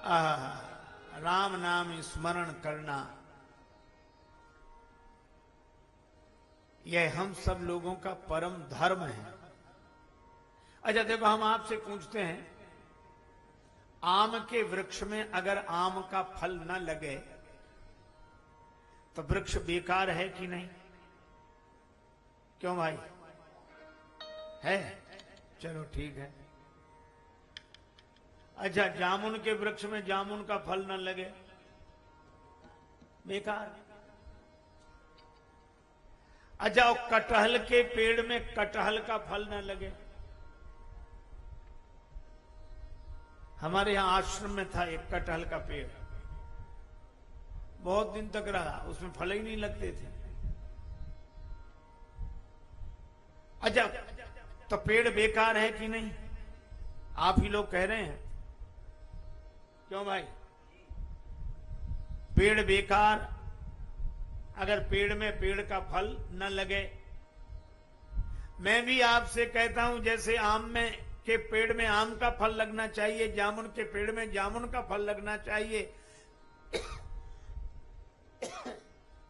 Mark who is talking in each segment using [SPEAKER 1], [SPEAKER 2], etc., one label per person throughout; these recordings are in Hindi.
[SPEAKER 1] राम नाम स्मरण करना, यह हम सब लोगों का परम धर्म है। अच्छा देखो, हम आपसे पूछते हैं, आम के वृक्ष में अगर आम का फल न लगे तो वृक्ष बेकार है कि नहीं? क्यों भाई? है? चलो ठीक है। अच्छा, जामुन के वृक्ष में जामुन का फल न लगे, बेकार। अच्छा, और कटहल के पेड़ में कटहल का फल न लगे। हमारे यहां आश्रम में था एक कटहल का पेड़, बहुत दिन तक रहा, उसमें फल ही नहीं लगते थे। अच्छा, तो पेड़ बेकार है कि नहीं? आप ही लोग कह रहे हैं। क्यों भाई? पेड़ बेकार, अगर पेड़ में पेड़ का फल न लगे। मैं भी आपसे कहता हूं, जैसे आम में के पेड़ में आम का फल लगना चाहिए, जामुन के पेड़ में जामुन का फल लगना चाहिए,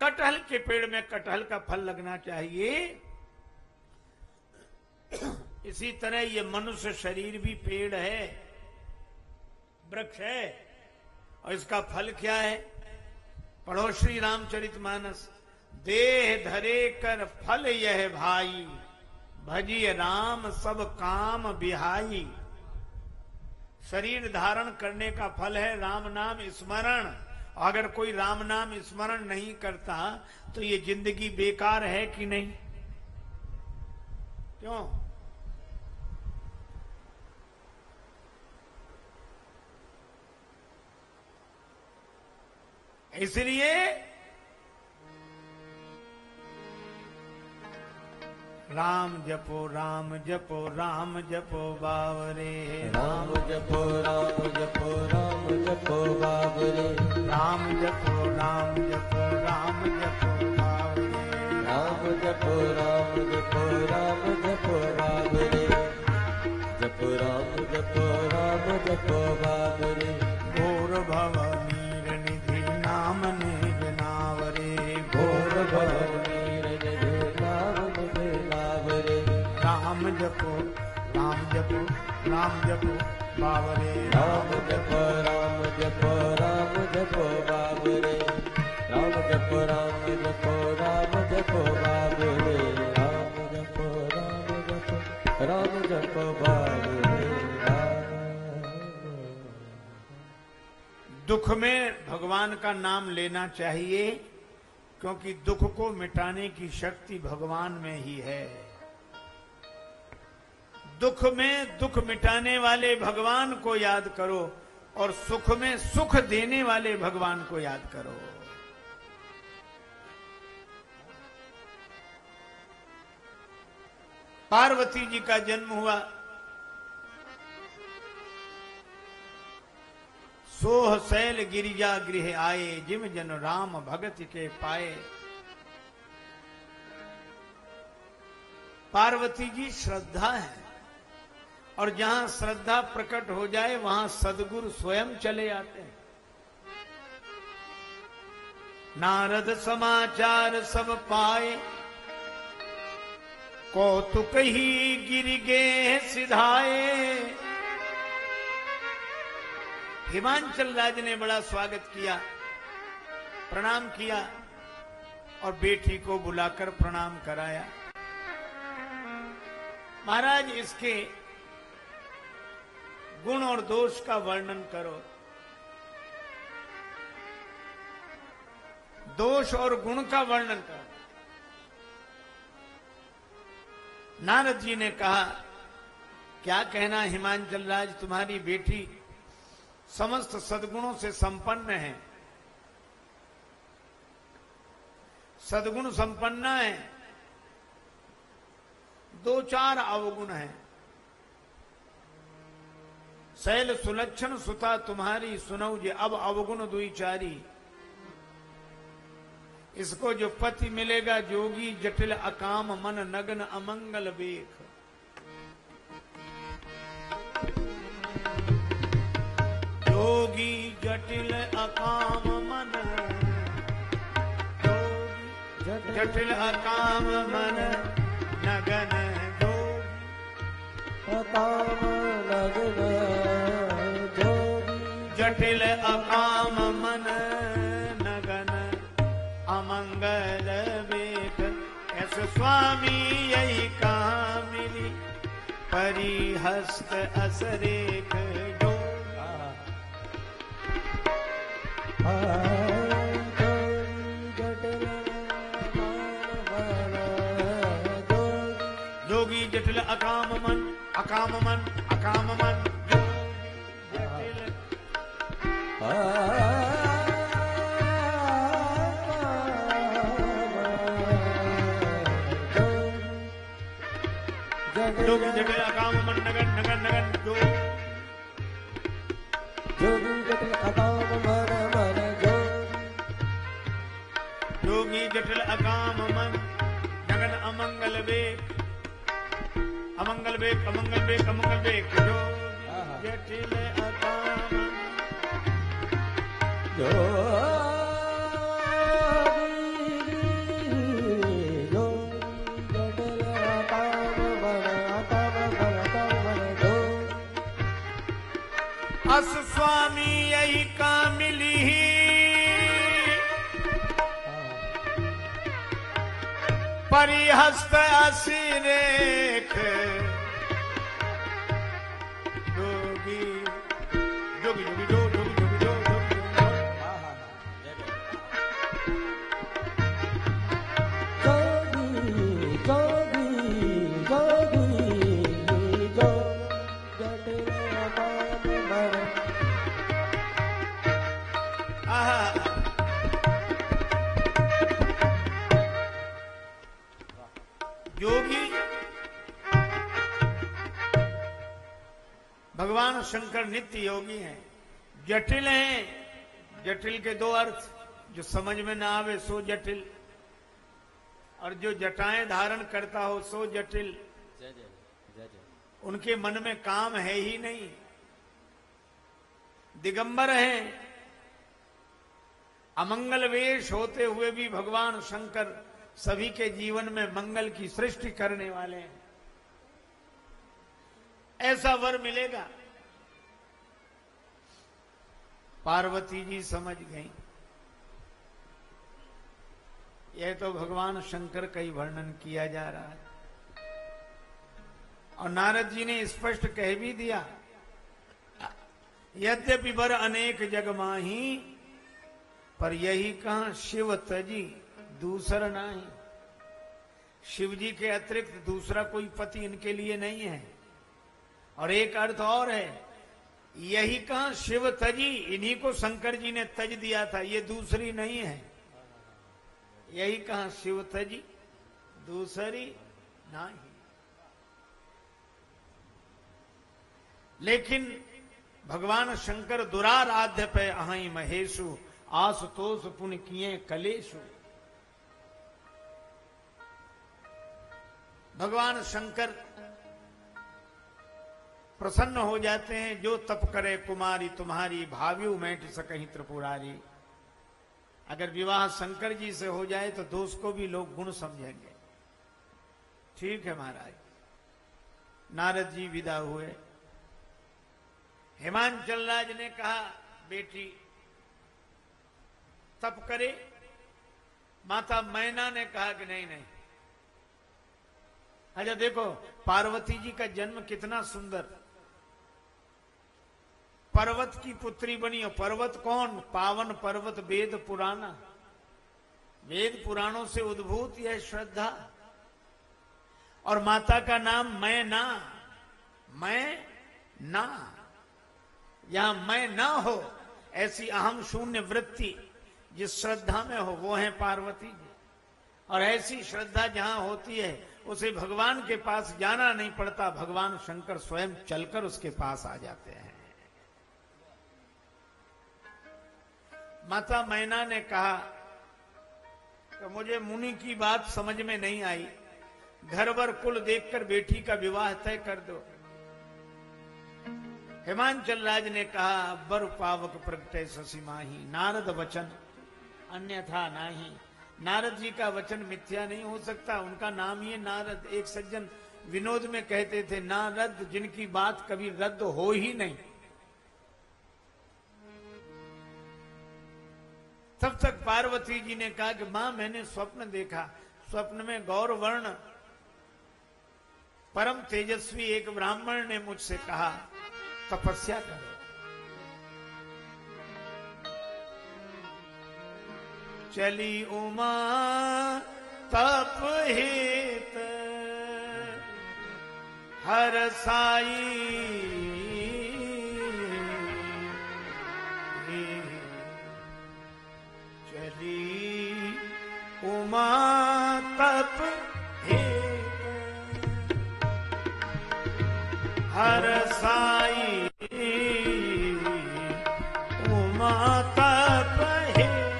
[SPEAKER 1] कटहल के पेड़ में कटहल का फल लगना चाहिए, इसी तरह ये मनुष्य शरीर भी पेड़ है, वृक्ष है, और इसका फल क्या है? पढ़ो श्री रामचरितमानस। देह धरे कर फल यह भाई, भजिए राम सब काम बिहाई। शरीर धारण करने का फल है राम नाम स्मरण। अगर कोई राम नाम स्मरण नहीं करता तो ये जिंदगी बेकार है कि नहीं? क्यों? इसलिए राम जपो राम जपो राम जपो बावरे,
[SPEAKER 2] राम जपो राम जपो राम जपो बावरे,
[SPEAKER 1] राम जपो राम जपो राम जपो बावरे,
[SPEAKER 2] राम जपो राम जपो राम जपो बावरे, जपो राम जपो राम जपो बावरे।
[SPEAKER 1] घोर भव नीर निधि नाम निज नावरे,
[SPEAKER 2] घोर भव नीर निधि नाम निज नावरे।
[SPEAKER 1] राम जपो राम जपो राम जपो बावरे,
[SPEAKER 2] राम जपो राम जपो राम जपो बावरे, राम जपो राम जपो राम जपो बावरे, राम जपो राम जपो राम जपो बावरे।
[SPEAKER 1] दुख में भगवान का नाम लेना चाहिए, क्योंकि दुख को मिटाने की शक्ति भगवान में ही है। दुख में दुख मिटाने वाले भगवान को याद करो और सुख में सुख देने वाले भगवान को याद करो। पार्वती जी का जन्म हुआ, सोह शैल गिरिजा गृह आए, जिम जन राम भगत के पाए। पार्वती जी श्रद्धा है, और जहां श्रद्धा प्रकट हो जाए वहां सदगुरु स्वयं चले आते हैं। नारद समाचार सब पाए, कौतुक ही गिर गे सिधाए। हिमांचल राज ने बड़ा स्वागत किया, प्रणाम किया और बेटी को बुलाकर प्रणाम कराया। महाराज, इसके गुण और दोष का वर्णन करो। दोष और गुण का वर्णन करो। नारद जी ने कहा, क्या कहना हिमांचल राज, तुम्हारी बेटी समस्त सद्गुणों से संपन्न है, सद्गुण संपन्न है, दो चार अवगुण है। शैल सुलक्षण सुता तुम्हारी सुनऊ जे, अब अवगुण दुई चारी। इसको जो पति मिलेगा जोगी, जटिल अकाम मन नग्न अमंगल बेख। जोगी जटिल अकाम मन, जोगी जटिल अकाम मन नगन जोगी,
[SPEAKER 2] अकाम लगन जोगी,
[SPEAKER 1] जटिल अकाम मन नगन अमंगल बेख, ऐसे स्वामी यही कहाँ मिली परिहस्त असरेख जो। जोगी जटिल अकाम मन, अकाम मन, अकाम मन जोगी जटिल जोगी जटिल अकाम मन नगन नगन नगन जो।
[SPEAKER 2] जोगी जटिल अकाम मन मन जो,
[SPEAKER 1] जोगी जटिल अकाम मन नगन अमंगल बेक, अमंगल बेक अमंगल बेक अमंगल बेक जो। जटिल अकाम
[SPEAKER 2] जो
[SPEAKER 1] अस स्वामी यही का मिली परिहस्त असिरेख जोगी जोगी जोगी जो जोगी जोगी जो योगी भगवान शंकर नित्य योगी हैं, जटिल हैं। जटिल के दो अर्थ, जो समझ में ना आवे सो जटिल, और जो जटाएं धारण करता हो सो जटिल। उनके मन में काम है ही नहीं, दिगंबर हैं। अमंगल वेश होते हुए भी भगवान शंकर सभी के जीवन में मंगल की सृष्टि करने वाले हैं। ऐसा वर मिलेगा। पार्वती जी समझ गई, यह तो भगवान शंकर का ही वर्णन किया जा रहा है। और नारद जी ने स्पष्ट कह भी दिया, यद्यपि वर अनेक जग माही, पर यही कहां शिव तजी दूसरा नहीं। शिव जी के अतिरिक्त दूसरा कोई पति इनके लिए नहीं है। और एक अर्थ और है, यही कहां शिव तजी, इन्हीं को शंकर जी ने तज दिया था, ये दूसरी नहीं है। यही कहां शिव तजी दूसरी नहीं। लेकिन भगवान शंकर दुराराध्य पे अहि महेशु, आशुतोष पुण्य किए कलेशु। भगवान शंकर प्रसन्न हो जाते हैं, जो तप करे कुमारी तुम्हारी, भाव्यू मैट सकहीं त्रिपुरारी। अगर विवाह शंकर जी से हो जाए तो दोष को भी लोग गुण समझेंगे। ठीक है महाराज। नारद जी विदा हुए। हिमांचल राज ने कहा, बेटी तप करे। माता मैना ने कहा कि नहीं नहीं। अच्छा देखो, पार्वती जी का जन्म कितना सुंदर, पर्वत की पुत्री बनी। और पर्वत कौन? पावन पर्वत वेद पुराना, वेद पुराणों से उद्भूत यह श्रद्धा। और माता का नाम मैं ना, मैं ना, यहां मैं ना हो ऐसी अहम शून्य वृत्ति जिस श्रद्धा में हो, वो है पार्वती जी। और ऐसी श्रद्धा जहां होती है उसे भगवान के पास जाना नहीं पड़ता, भगवान शंकर स्वयं चलकर उसके पास आ जाते हैं। माता मैना ने कहा कि मुझे मुनि की बात समझ में नहीं आई, घर वर कुल देखकर बेटी का विवाह तय कर दो। हिमांचल राज ने कहा बर पावक प्रगटे शशि माही नारद वचन अन्यथा नाही। नारद जी का वचन मिथ्या नहीं हो सकता, उनका नाम ही नारद। एक सज्जन विनोद में कहते थे नारद जिनकी बात कभी रद्द हो ही नहीं। तब तक पार्वती जी ने कहा कि मां मैंने स्वप्न देखा, स्वप्न में गौर वर्ण परम तेजस्वी एक ब्राह्मण ने मुझसे कहा तपस्या करो। चली उमा तप हित हर साई उमा तप हित हर साई उमा तप हित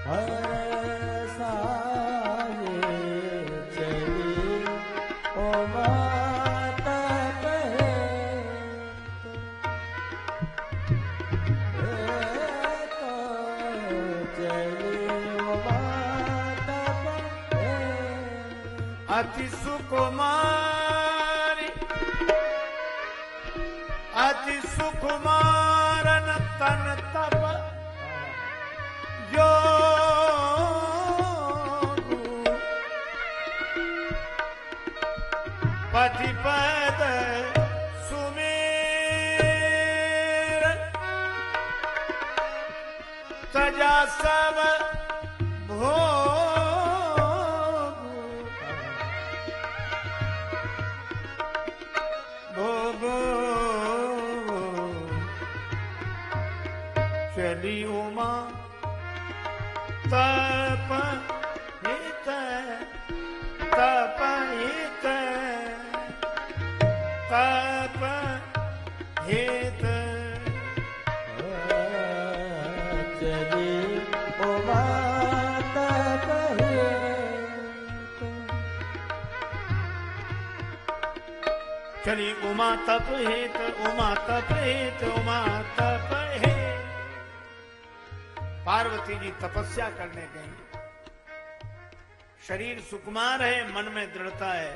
[SPEAKER 2] हर साई चली उमा तप
[SPEAKER 1] अति सुकुमारी अति सुकुमारन तन तप जो पति पद सुमेर सजा सब चली उमा तप हित तप हित तप हित
[SPEAKER 2] चली उमा तप हित
[SPEAKER 1] चली उमा तप हित उमा तप हित उमा तप हित। पार्वती जी तपस्या करने गई। शरीर सुकुमार है, मन में दृढ़ता है,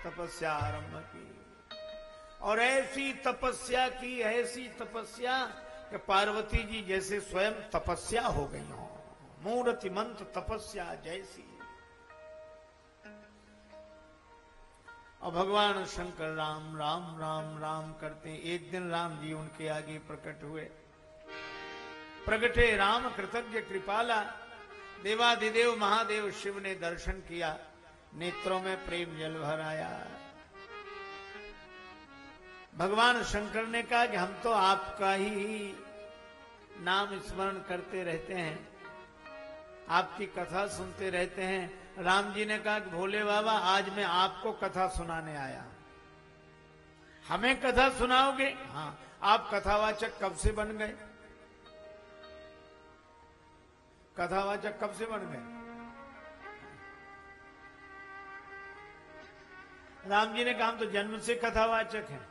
[SPEAKER 1] तपस्या आरंभ की और ऐसी तपस्या की, ऐसी तपस्या कि पार्वती जी जैसे स्वयं तपस्या हो गई हो, मूर्तिमंत तपस्या जैसी। और भगवान शंकर राम राम राम राम करते। एक दिन राम जी उनके आगे प्रकट हुए। प्रगटे राम कृतज्ञ कृपाला, देवाधिदेव महादेव शिव ने दर्शन किया, नेत्रों में प्रेम जल भर आया। भगवान शंकर ने कहा कि हम तो आपका ही नाम स्मरण करते रहते हैं, आपकी कथा सुनते रहते हैं। राम जी ने कहा कि भोले बाबा आज मैं आपको कथा सुनाने आया। हमें कथा सुनाओगे? हाँ। आप कथावाचक कब से बन गए? कथावाचक कब से बन गए? राम जी ने कहा हम तो जन्म से कथावाचक हैं।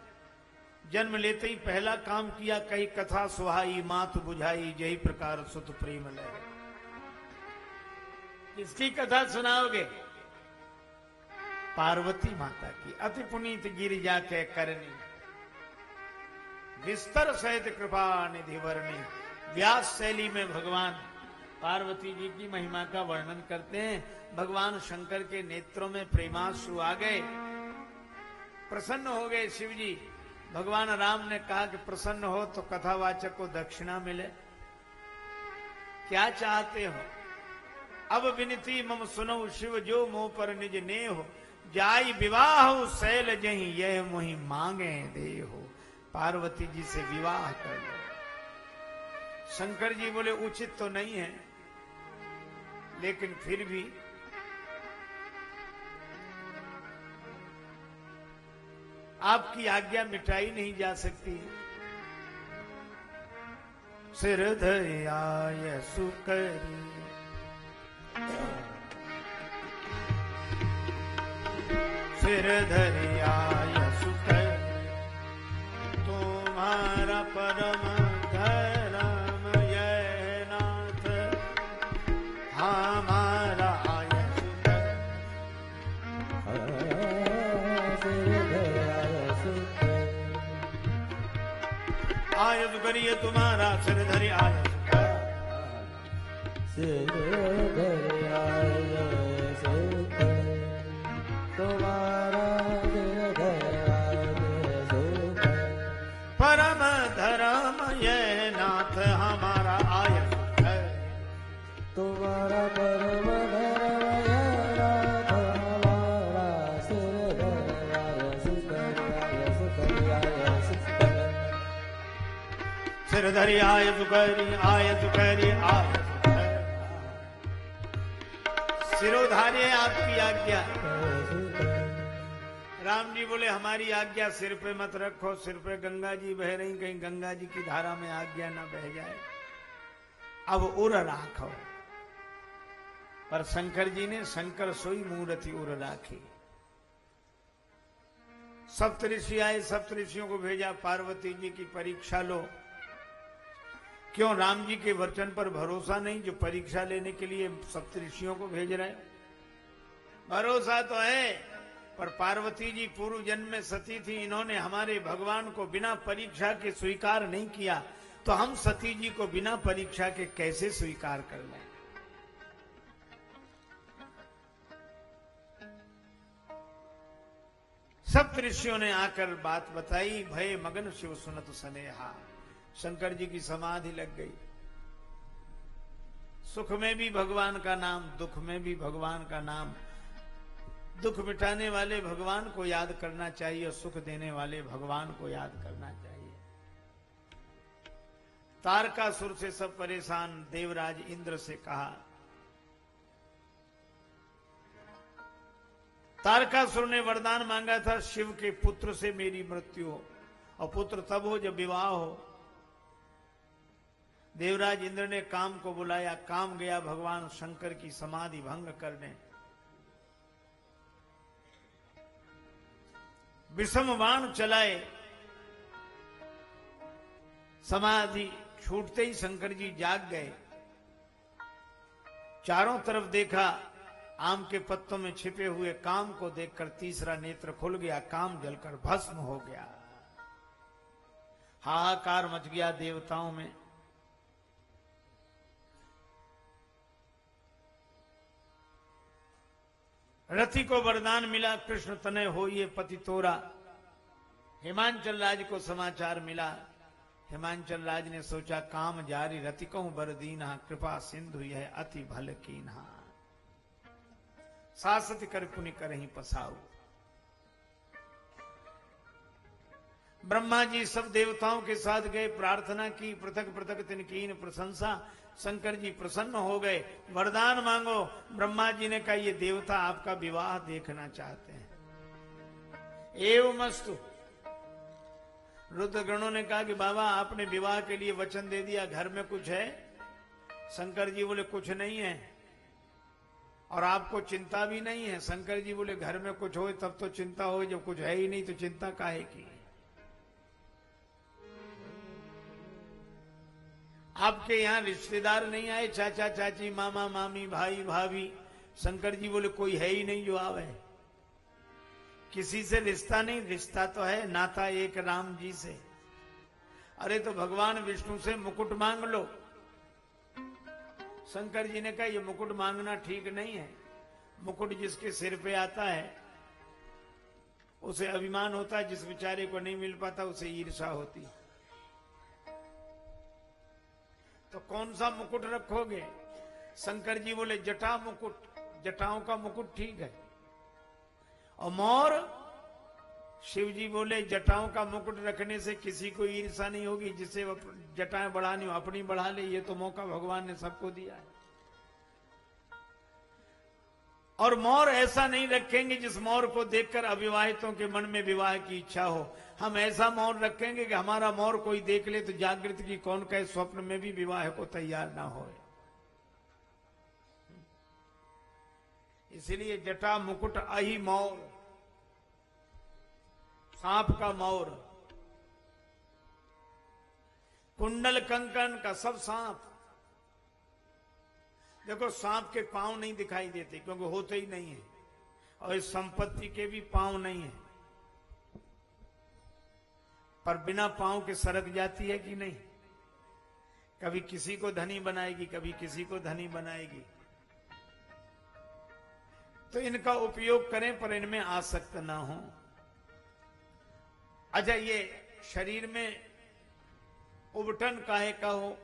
[SPEAKER 1] जन्म लेते ही पहला काम किया, कही कथा सुहाई मात बुझाई जही प्रकार सुत प्रेम लय। किसकी कथा सुनाओगे? पार्वती माता की। अति पुनीत गिरिजा के करनी विस्तर सहित कृपा निधि वर्णी। व्यास शैली में भगवान पार्वती जी की महिमा का वर्णन करते हैं। भगवान शंकर के नेत्रों में प्रेमाश्रु आ गए, प्रसन्न हो गए शिव जी। भगवान राम ने कहा कि प्रसन्न हो तो कथावाचक को दक्षिणा मिले। क्या चाहते हो? अब विनती मम सुनो शिव जो मोह पर निज ने हो। जाई विवाह शैल जही यह मोहि मांगे दे हो। पार्वती जी से विवाह कर लो। शंकर जी बोले उचित तो नहीं है, लेकिन फिर भी आपकी आज्ञा मिटाई नहीं जा सकती। सिर धरियाय सुकरी सिर धरियाय सुकरी आयस करिए तुम्हारा सिर धरि आयस
[SPEAKER 2] सिर धरि आयस तुम्हारा सिर धरि आयस
[SPEAKER 1] परम धर्म ये नाथ हमारा आयस है
[SPEAKER 2] तुम्हारा परम धर्म ये नाथ हमारा सिर धरि आयस
[SPEAKER 1] सिर धरि आयस करी आयस सिरोधार्य आपकी आज्ञा। राम जी बोले हमारी आज्ञा सिर पे मत रखो, सिर पे गंगा जी बह रही, कहीं गंगा जी की धारा में आज्ञा ना बह जाए, अब उर राखो। पर शंकर जी ने शंकर सोई मूर्ति उर राखी। सप्तऋषि आए, सप्तऋषियों को भेजा, पार्वती जी की परीक्षा लो। क्यों राम जी के वचन पर भरोसा नहीं जो परीक्षा लेने के लिए सप्तऋषियों को भेज रहे? भरोसा तो है, पर पार्वती जी पूर्व जन्म में सती थी, इन्होंने हमारे भगवान को बिना परीक्षा के स्वीकार नहीं किया, तो हम सती जी को बिना परीक्षा के कैसे स्वीकार कर लें? सप्तऋषियों ने आकर बात बताई। भय मगन शिव सुनत सनेहा। शंकर जी की समाधि लग गई। सुख में भी भगवान का नाम, दुख में भी भगवान का नाम। दुख मिटाने वाले भगवान को याद करना चाहिए और सुख देने वाले भगवान को याद करना चाहिए। तारकासुर से सब परेशान, देवराज इंद्र से कहा, तारकासुर ने वरदान मांगा था शिव के पुत्र से मेरी मृत्यु हो, और पुत्र तब हो जब विवाह हो। देवराज इंद्र ने काम को बुलाया, काम गया भगवान शंकर की समाधि भंग करने। विषम बाण चलाए, समाधि छूटते ही शंकर जी जाग गए। चारों तरफ देखा, आम के पत्तों में छिपे हुए काम को देखकर तीसरा नेत्र खुल गया, काम जलकर भस्म हो गया। हाहाकार मच गया देवताओं में। रथी को वरदान मिला, कृष्ण तनय होइए पति तोरा। हिमांचल राज को समाचार मिला। हिमांचल राज ने सोचा काम जारी रति कहूं बर दीन्हा, कृपा सिंधु यह अति भल कीन्हा। सासति कर पुनि करहि पसाऊ। ब्रह्मा जी सब देवताओं के साथ गए, प्रार्थना की, पृथक पृथक तिनकीन प्रशंसा। शंकर जी प्रसन्न हो गए, वरदान मांगो। ब्रह्मा जी ने कहा ये देवता आपका विवाह देखना चाहते हैं। एवमस्तु। रुद्रगणों ने कहा कि बाबा आपने विवाह के लिए वचन दे दिया, घर में कुछ है? शंकर जी बोले कुछ नहीं है, और आपको चिंता भी नहीं है। शंकर जी बोले घर में कुछ हो तब तो चिंता हो, जब कुछ है ही नहीं तो चिंता काहे की? आपके यहां रिश्तेदार नहीं आए, चाचा चाची, मामा मामी, भाई भाभी? शंकर जी बोले कोई है ही नहीं जो आवे। किसी से रिश्ता नहीं, रिश्ता तो है, नाता एक राम जी से। अरे तो भगवान विष्णु से मुकुट मांग लो। शंकर जी ने कहा ये मुकुट मांगना ठीक नहीं है। मुकुट जिसके सिर पे आता है उसे अभिमान होता है, जिस बेचारे को नहीं मिल पाता उसे ईर्ष्या होती। तो कौन सा मुकुट रखोगे? शंकर जी बोले जटा मुकुट, जटाओं का मुकुट ठीक है। और मोर? शिव जी बोले जटाओं का मुकुट रखने से किसी को ईर्ष्या नहीं होगी, जिसे जटाएं बढ़ानी हो अपनी बढ़ा ले, ये तो मौका भगवान ने सबको दिया है। और मोर ऐसा नहीं रखेंगे जिस मोर को देखकर अविवाहितों के मन में विवाह की इच्छा हो। हम ऐसा मोर रखेंगे कि हमारा मोर कोई देख ले तो जागृत की कौन कहे स्वप्न में भी विवाह को तैयार ना हो। इसलिए जटा मुकुट अहि मोर, सांप का मोर। कुंडल कंकन का सब सांप। देखो सांप के पांव नहीं दिखाई देते क्योंकि होते ही नहीं है, और इस संपत्ति के भी पांव नहीं है। पर बिना पांव के सरक जाती है कि नहीं? कभी किसी को धनी बनाएगी, कभी किसी को धनी बनाएगी। तो इनका उपयोग करें पर इनमें आसक्त ना हो। अच्छा, ये शरीर में उबटन काहे का हो?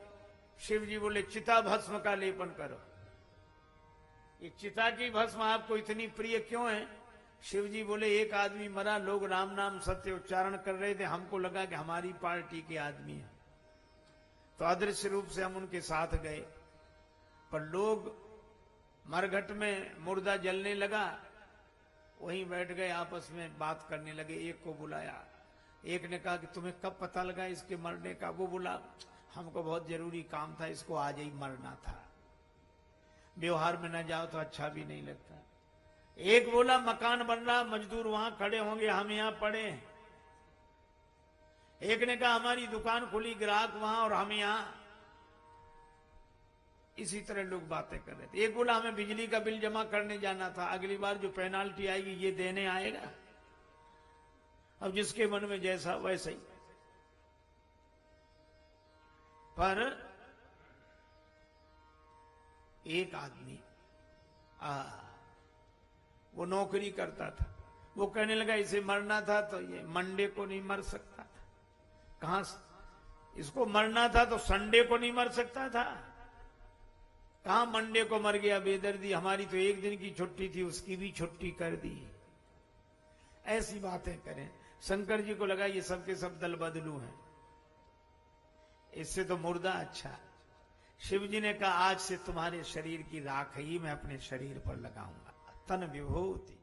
[SPEAKER 1] शिव जी बोले चिता भस्म का लेपन करो। ये चिता की भस्म आपको इतनी प्रिय क्यों है? शिव जी बोले एक आदमी मरा, लोग राम नाम सत्य उच्चारण कर रहे थे, हमको लगा कि हमारी पार्टी के आदमी है, तो अदृश्य रूप से हम उनके साथ गए। पर लोग मरघट में मुर्दा जलने लगा, वहीं बैठ गए, आपस में बात करने लगे। एक को बुलाया, एक ने कहा कि तुम्हें कब पता लगा इसके मरने का? वो बोला हमको बहुत जरूरी काम था, इसको आज ही मरना था, व्यवहार में न जाओ तो अच्छा भी नहीं लगता। एक बोला मकान बन रहा, मजदूर वहां खड़े होंगे, हम यहां पड़े हैं। एक ने कहा हमारी दुकान खुली, ग्राहक वहां और हम यहां। इसी तरह लोग बातें कर रहे थे। एक बोला हमें बिजली का बिल जमा करने जाना था, अगली बार जो पेनाल्टी आएगी ये देने आएगा। अब जिसके मन में जैसा वैसा ही। पर एक आदमी वो नौकरी करता था, वो कहने लगा इसे मरना था तो ये मंडे को नहीं मर सकता था। कहां इसको मरना था तो संडे को नहीं मर सकता था? कहां मंडे को मर गया बेदर्दी, हमारी तो एक दिन की छुट्टी थी, उसकी भी छुट्टी कर दी। ऐसी बातें करें। शंकर जी को लगा ये सब के सब दल बदलू हैं, इससे तो मुर्दा अच्छा। शिव जी ने कहा आज से तुम्हारे शरीर की राख ही मैं अपने शरीर पर लगाऊंगा। तन विभूति